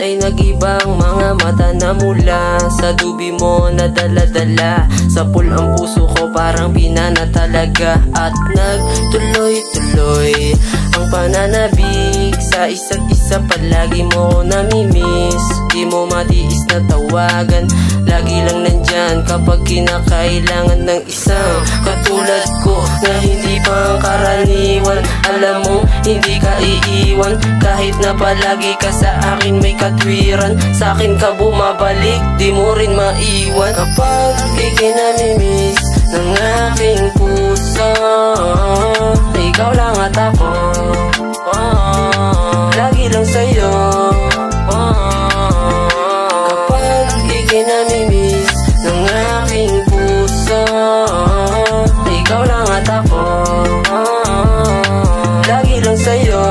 ay nag-ibang mga mata na mula sa dubi mo na dala-dala. Sa pool ang puso ko parang pinana talaga. At nagtuloy-tuloy ang pananabik sa isa't isa. Palagi mo namimiss, di mo matiis na tawagan. Lagi lang nandyan kapag kinakailangan ng isang katulad ko na hindi pangkaraniwan. Alam mo hindi ka iiwan kahit na palagi ka sa akin may katwiran. Sa akin ka bumabalik, di mo rin maiwan. Kapag ika'y namimiss ng aking puso, ikaw lang at ako, lagi lang sa'yo. Kapag ika'y namimiss ng aking puso, ikaw lang at ako, lagi lang sa'yo.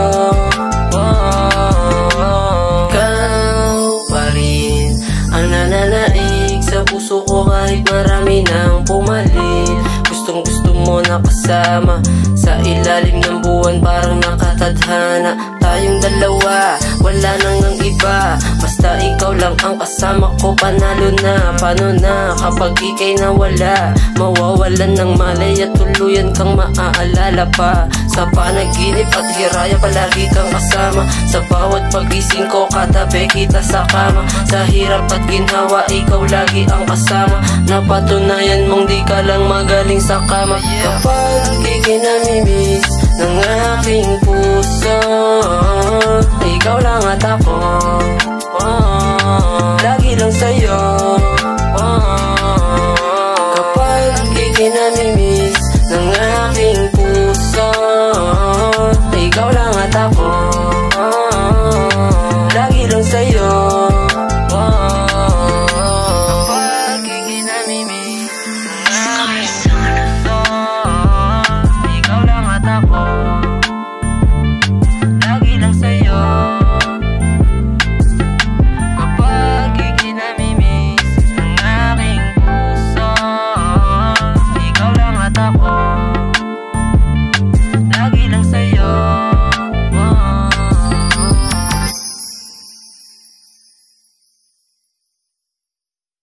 Ikaw pa rin ang nananaig sa puso ko kahit marami nang pumalit. Gustong gusto mo na kasama sa ilalim ng buwan, parang nakatadhana tayong dalawa, wala nang ang iba. Basta ikaw lang ang kasama ko, panalo na. Paano na kapag ika'y nawala? Mawawalan ng malay at tuluyan kang maaalala pa. Sa panaginip at hiraya palagi kang kasama. Sa bawat pagising ko katabi kita sa kama. Sa hirap at ginhawa ikaw lagi ang kasama. Napatunayan mong di ka lang magaling sa kama. Kapag ika'y namimiss ng aking puso, ikaw lang at ako, lagi lang